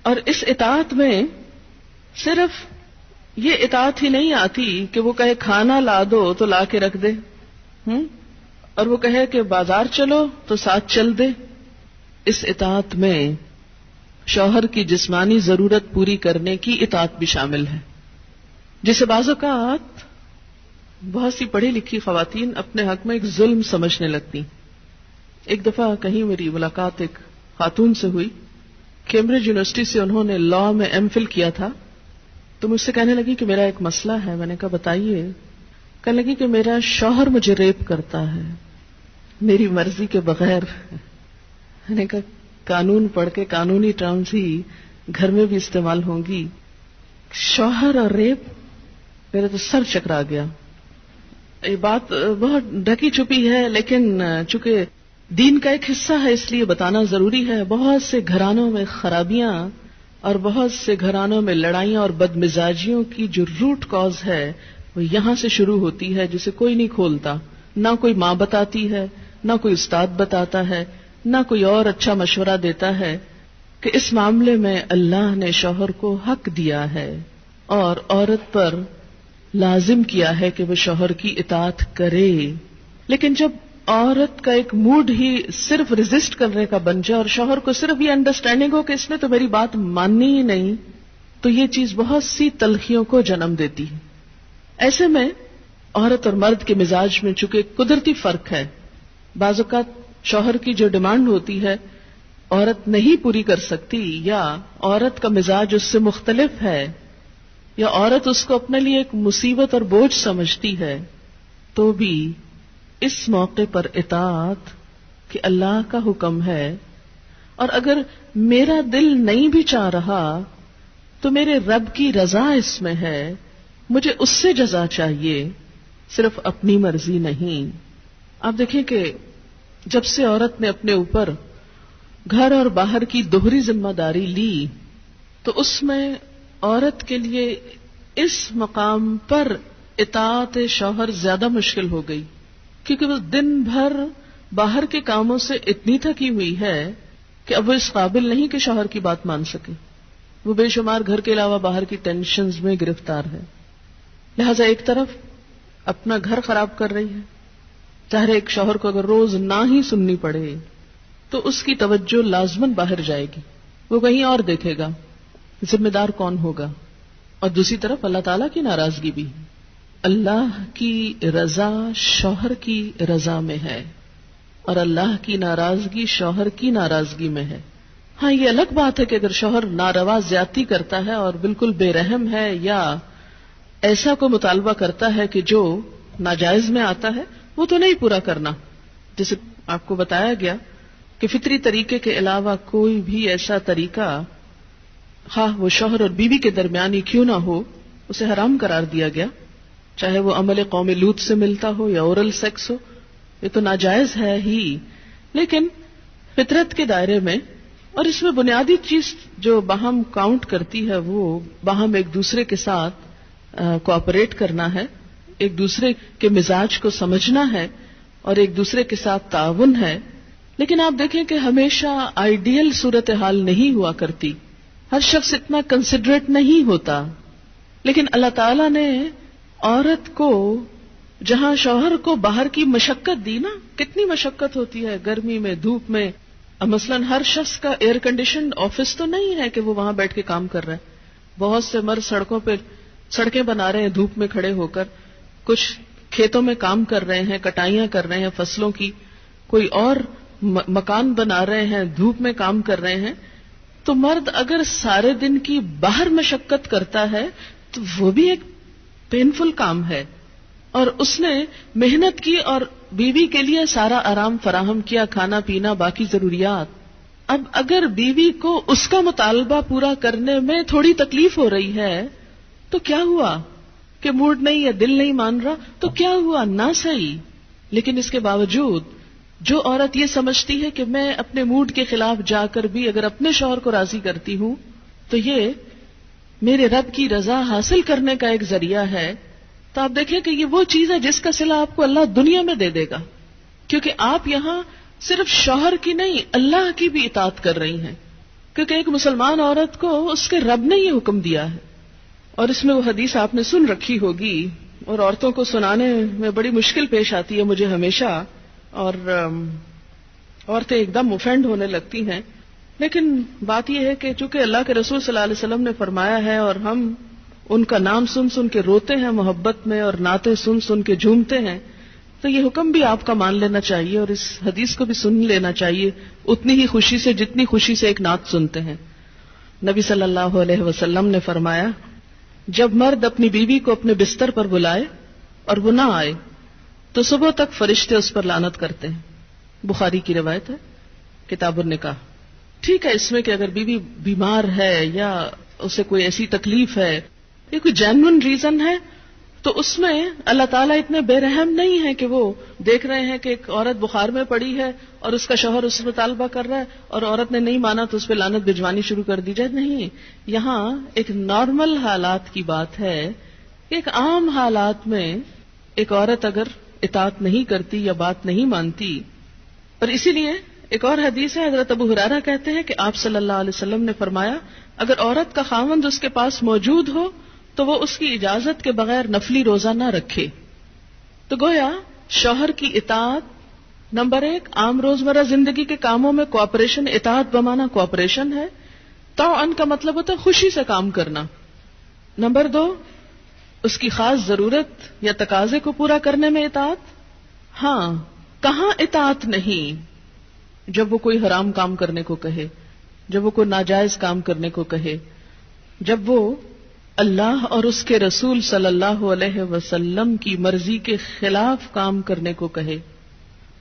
اور اس اطاعت میں صرف یہ اطاعت ہی نہیں آتی کہ وہ کہے کھانا لا دو تو لا کے رکھ دے، اور وہ کہے کہ بازار چلو تو ساتھ چل دے. اس اطاعت میں شوہر کی جسمانی ضرورت پوری کرنے کی اطاعت بھی شامل ہے، جسے بعض اوقات بہت سی پڑھی لکھی خواتین اپنے حق میں ایک ظلم سمجھنے لگتی. ایک دفعہ کہیں میری ملاقات ایک خاتون سے ہوئی، کیمبرج یونیورسٹی سے انہوں نے لا میں ایم فل کیا تھا. تو مجھ سے کہنے لگی کہ میرا ایک مسئلہ ہے. میں نے کہا بتائیے. کہنے لگی کہ میرا شوہر مجھے ریپ کرتا ہے میری مرضی کے بغیر. میں نے کہا قانون پڑھ کے قانونی ٹرمز ہی گھر میں بھی استعمال ہوں گی. شوہر اور ریپ، میرا تو سر چکرا گیا. یہ بات بہت ڈھکی چھپی ہے لیکن چونکہ دین کا ایک حصہ ہے اس لیے بتانا ضروری ہے. بہت سے گھرانوں میں خرابیاں اور بہت سے گھرانوں میں لڑائیاں اور بدمزاجیوں کی جو روٹ کاز ہے وہ یہاں سے شروع ہوتی ہے، جسے کوئی نہیں کھولتا. نہ کوئی ماں بتاتی ہے، نہ کوئی استاد بتاتا ہے، نہ کوئی اور اچھا مشورہ دیتا ہے کہ اس معاملے میں اللہ نے شوہر کو حق دیا ہے اور عورت پر لازم کیا ہے کہ وہ شوہر کی اطاعت کرے. لیکن جب عورت کا ایک موڈ ہی صرف ریزسٹ کرنے کا بن جائے اور شوہر کو صرف یہ انڈرسٹینڈنگ ہو کہ اس نے تو میری بات ماننی ہی نہیں، تو یہ چیز بہت سی تلخیوں کو جنم دیتی ہے. ایسے میں عورت اور مرد کے مزاج میں چونکہ قدرتی فرق ہے، بعض اوقات شوہر کی جو ڈیمانڈ ہوتی ہے عورت نہیں پوری کر سکتی، یا عورت کا مزاج اس سے مختلف ہے، یا عورت اس کو اپنے لیے ایک مصیبت اور بوجھ سمجھتی ہے، تو بھی اس موقع پر اطاعت کہ اللہ کا حکم ہے، اور اگر میرا دل نہیں بھی چاہ رہا تو میرے رب کی رضا اس میں ہے، مجھے اس سے جزا چاہیے، صرف اپنی مرضی نہیں. آپ دیکھیں کہ جب سے عورت نے اپنے اوپر گھر اور باہر کی دوہری ذمہ داری لی تو اس میں عورت کے لیے اس مقام پر اطاعت شوہر زیادہ مشکل ہو گئی، کیونکہ وہ دن بھر باہر کے کاموں سے اتنی تھکی ہوئی ہے کہ اب وہ اس قابل نہیں کہ شوہر کی بات مان سکے. وہ بے شمار گھر کے علاوہ باہر کی ٹینشنز میں گرفتار ہے، لہذا ایک طرف اپنا گھر خراب کر رہی ہے. چاہے ایک شوہر کو اگر روز نہ ہی سننی پڑے تو اس کی توجہ لازماً باہر جائے گی، وہ کہیں اور دیکھے گا، ذمہ دار کون ہوگا. اور دوسری طرف اللہ تعالیٰ کی ناراضگی بھی، اللہ کی رضا شوہر کی رضا میں ہے اور اللہ کی ناراضگی شوہر کی ناراضگی میں ہے. ہاں یہ الگ بات ہے کہ اگر شوہر ناروا زیادتی کرتا ہے اور بالکل بے رحم ہے یا ایسا کو مطالبہ کرتا ہے کہ جو ناجائز میں آتا ہے، وہ تو نہیں پورا کرنا. جیسے آپ کو بتایا گیا کہ فطری طریقے کے علاوہ کوئی بھی ایسا طریقہ خواہ وہ شوہر اور بیوی کے درمیان ہی کیوں نہ ہو اسے حرام قرار دیا گیا، چاہے وہ عمل قوم لوط سے ملتا ہو یا اورل سیکس ہو، یہ تو ناجائز ہے ہی، لیکن فطرت کے دائرے میں. اور اس میں بنیادی چیز جو باہم کاؤنٹ کرتی ہے وہ باہم ایک دوسرے کے ساتھ کوآپریٹ کرنا ہے، ایک دوسرے کے مزاج کو سمجھنا ہے اور ایک دوسرے کے ساتھ تعاون ہے. لیکن آپ دیکھیں کہ ہمیشہ آئیڈیل صورتحال نہیں ہوا کرتی، ہر شخص اتنا کنسیڈریٹ نہیں ہوتا. لیکن اللہ تعالیٰ نے عورت کو جہاں شوہر کو باہر کی مشقت دی نا، کتنی مشقت ہوتی ہے گرمی میں، دھوپ میں. مثلاً ہر شخص کا ایئر کنڈیشنڈ آفس تو نہیں ہے کہ وہ وہاں بیٹھ کے کام کر رہا ہے. بہت سے مرد سڑکوں پہ سڑکیں بنا رہے ہیں دھوپ میں کھڑے ہو کر، کچھ کھیتوں میں کام کر رہے ہیں، کٹائیاں کر رہے ہیں فصلوں کی، کوئی اور مکان بنا رہے ہیں، دھوپ میں کام کر رہے ہیں. تو مرد اگر سارے دن کی باہر مشقت کرتا ہے تو وہ بھی ایک پینفل کام ہے، اور اس نے محنت کی اور بیوی کے لیے سارا آرام فراہم کیا، کھانا پینا باقی ضروریات. اب اگر بیوی کو اس کا مطالبہ پورا کرنے میں تھوڑی تکلیف ہو رہی ہے تو کیا ہوا کہ موڈ نہیں ہے، دل نہیں مان رہا، تو کیا ہوا، نہ صحیح. لیکن اس کے باوجود جو عورت یہ سمجھتی ہے کہ میں اپنے موڈ کے خلاف جا کر بھی اگر اپنے شوہر کو راضی کرتی ہوں تو یہ میرے رب کی رضا حاصل کرنے کا ایک ذریعہ ہے، تو آپ دیکھیں کہ یہ وہ چیز ہے جس کا صلہ آپ کو اللہ دنیا میں دے دے گا، کیونکہ آپ یہاں صرف شوہر کی نہیں اللہ کی بھی اطاعت کر رہی ہیں. کیونکہ ایک مسلمان عورت کو اس کے رب نے یہ حکم دیا ہے. اور اس میں وہ حدیث آپ نے سن رکھی ہوگی اور عورتوں کو سنانے میں بڑی مشکل پیش آتی ہے مجھے ہمیشہ، اور عورتیں ایک دم اوفینڈ ہونے لگتی ہیں. لیکن بات یہ ہے کہ چونکہ اللہ کے رسول صلی اللہ علیہ وسلم نے فرمایا ہے اور ہم ان کا نام سن سن کے روتے ہیں محبت میں اور نعتیں سن سن کے جھومتے ہیں، تو یہ حکم بھی آپ کا مان لینا چاہیے اور اس حدیث کو بھی سن لینا چاہیے اتنی ہی خوشی سے جتنی خوشی سے ایک نعت سنتے ہیں. نبی صلی اللہ علیہ وسلم نے فرمایا جب مرد اپنی بیوی کو اپنے بستر پر بلائے اور وہ نہ آئے تو صبح تک فرشتے اس پر لعنت کرتے ہیں. بخاری کی روایت ہے کتاب النکاح. ٹھیک ہے اس میں کہ اگر بیوی بیمار ہے یا اسے کوئی ایسی تکلیف ہے یا کوئی جینوئن ریزن ہے تو اس میں اللہ تعالیٰ اتنے بے رحم نہیں ہے کہ وہ دیکھ رہے ہیں کہ ایک عورت بخار میں پڑی ہے اور اس کا شوہر اس سے مطالبہ کر رہا ہے اور عورت نے نہیں مانا تو اس پہ لعنت بھجوانی شروع کر دی جائے. نہیں، یہاں ایک نارمل حالات کی بات ہے. ایک عام حالات میں ایک عورت اگر اطاعت نہیں کرتی یا بات نہیں مانتی، اور اسی لیے ایک اور حدیث ہے حضرت ابو ہریرہ کہتے ہیں کہ آپ صلی اللہ علیہ وسلم نے فرمایا اگر عورت کا خاوند اس کے پاس موجود ہو تو وہ اس کی اجازت کے بغیر نفلی روزہ نہ رکھے. تو گویا شوہر کی اطاعت نمبر 1 عام روزمرہ زندگی کے کاموں میں کوآپریشن، اطاعت بمانا کوآپریشن ہے. طوعاً کا مطلب ہوتا ہے خوشی سے کام کرنا. نمبر 2 اس کی خاص ضرورت یا تقاضے کو پورا کرنے میں اطاعت. ہاں، کہاں اطاعت نہیں؟ جب وہ کوئی حرام کام کرنے کو کہے، جب وہ کوئی ناجائز کام کرنے کو کہے، جب وہ اللہ اور اس کے رسول صلی اللہ علیہ وسلم کی مرضی کے خلاف کام کرنے کو کہے.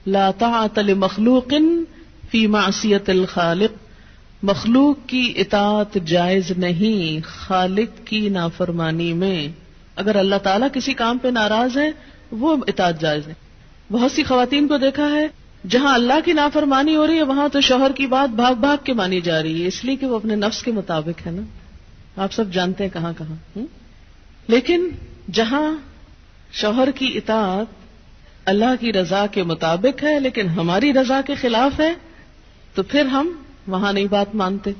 لا طاعت لمخلوق فی معصیت الخالق. مخلوق کی اطاعت جائز نہیں خالق کی نافرمانی میں. اگر اللہ تعالیٰ کسی کام پہ ناراض ہے وہ اطاعت جائز ہے. بہت سی خواتین کو دیکھا ہے جہاں اللہ کی نافرمانی ہو رہی ہے وہاں تو شوہر کی بات بھاگ بھاگ کے مانی جا رہی ہے، اس لیے کہ وہ اپنے نفس کے مطابق ہے نا. آپ سب جانتے ہیں کہاں کہاں. لیکن جہاں شوہر کی اطاعت اللہ کی رضا کے مطابق ہے لیکن ہماری رضا کے خلاف ہے تو پھر ہم وہاں نہیں بات مانتے.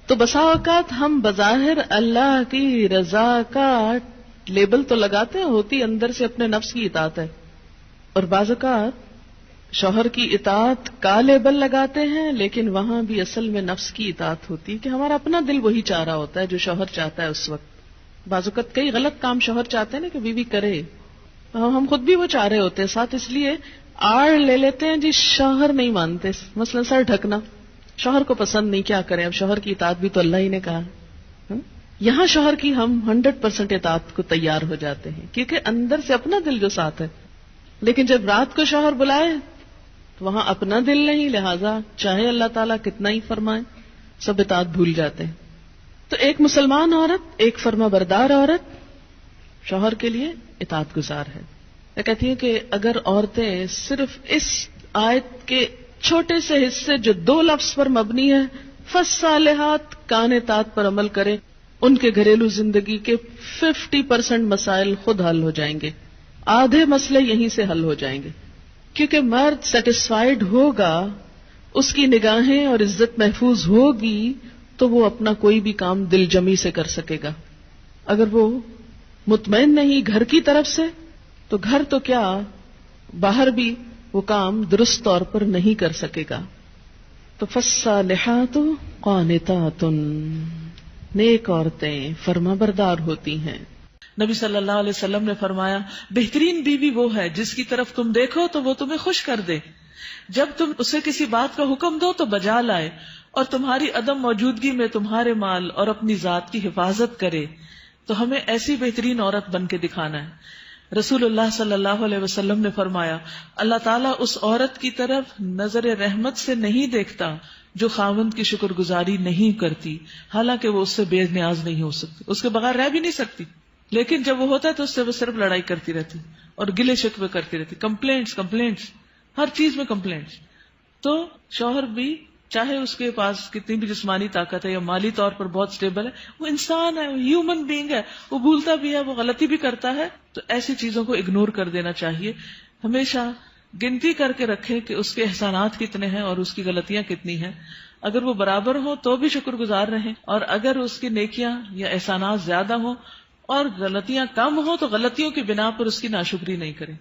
تو بسا اوقات ہم بظاہر اللہ کی رضا کا لیبل تو لگاتے ہیں، ہوتی اندر سے اپنے نفس کی اطاعت ہے. اور بعض اوقات شوہر کی اطاعت کا لیبل لگاتے ہیں لیکن وہاں بھی اصل میں نفس کی اطاعت ہوتی ہے کہ ہمارا اپنا دل وہی چاہ رہا ہوتا ہے جو شوہر چاہتا ہے اس وقت. بعض اوقات کئی غلط کام شوہر چاہتے ہیں نا کہ بیوی کرے، ہم خود بھی وہ چاہ رہے ہوتے ہیں ساتھ، اس لیے آڑ لے لیتے ہیں جی شوہر نہیں مانتے. مثلا سر ڈھکنا شوہر کو پسند نہیں، کیا کریں، اب شوہر کی اطاعت بھی تو اللہ ہی نے کہا. یہاں شوہر کی ہم 100% اطاعت کو تیار ہو جاتے ہیں کیونکہ اندر سے اپنا دل جو ساتھ ہے. لیکن جب رات کو شوہر بلائے تو وہاں اپنا دل نہیں، لہذا چاہے اللہ تعالیٰ کتنا ہی فرمائے سب اطاعت بھول جاتے ہیں. تو ایک مسلمان عورت، ایک فرما بردار عورت شوہر کے لیے اطاعت گزار ہے. میں کہتی ہوں کہ اگر عورتیں صرف اس آیت کے چھوٹے سے حصے جو 2 لفظ پر مبنی ہے فالصالحات کان اطاعت پر عمل کریں، ان کے گھریلو زندگی کے 50% مسائل خود حل ہو جائیں گے. آدھے مسئلے یہیں سے حل ہو جائیں گے کیونکہ مرد سیٹسفائیڈ ہوگا، اس کی نگاہیں اور عزت محفوظ ہوگی تو وہ اپنا کوئی بھی کام دل جمی سے کر سکے گا. اگر وہ مطمئن نہیں گھر کی طرف سے تو گھر تو کیا باہر بھی وہ کام درست طور پر نہیں کر سکے گا. تو فالصالحات قانتات، نیک عورتیں فرما بردار ہوتی ہیں. نبی صلی اللہ علیہ وسلم نے فرمایا بہترین بیوی وہ ہے جس کی طرف تم دیکھو تو وہ تمہیں خوش کر دے، جب تم اسے کسی بات کا حکم دو تو بجا لائے، اور تمہاری عدم موجودگی میں تمہارے مال اور اپنی ذات کی حفاظت کرے. تو ہمیں ایسی بہترین عورت بن کے دکھانا ہے. رسول اللہ صلی اللہ علیہ وسلم نے فرمایا اللہ تعالیٰ اس عورت کی طرف نظر رحمت سے نہیں دیکھتا جو خاوند کی شکر گزاری نہیں کرتی، حالانکہ وہ اس سے بے نیاز نہیں ہو سکتی، اس کے بغیر رہ بھی نہیں سکتی، لیکن جب وہ ہوتا ہے تو اس سے وہ صرف لڑائی کرتی رہتی اور گلے شکوے کرتی رہتی، کمپلینٹس ہر چیز میں کمپلینٹس. تو شوہر بھی چاہے اس کے پاس کتنی بھی جسمانی طاقت ہے یا مالی طور پر بہت سٹیبل ہے، وہ انسان ہے، وہ ہیومن بینگ ہے، وہ بھولتا بھی ہے، وہ غلطی بھی کرتا ہے. تو ایسی چیزوں کو اگنور کر دینا چاہیے. ہمیشہ گنتی کر کے رکھیں کہ اس کے احسانات کتنے ہیں اور اس کی غلطیاں کتنی ہیں. اگر وہ برابر ہو تو بھی شکر گزار رہیں، اور اگر اس کی نیکیاں یا احسانات زیادہ ہوں اور غلطیاں کم ہوں تو غلطیوں کی بنا پر اس کی ناشکری نہیں کریں.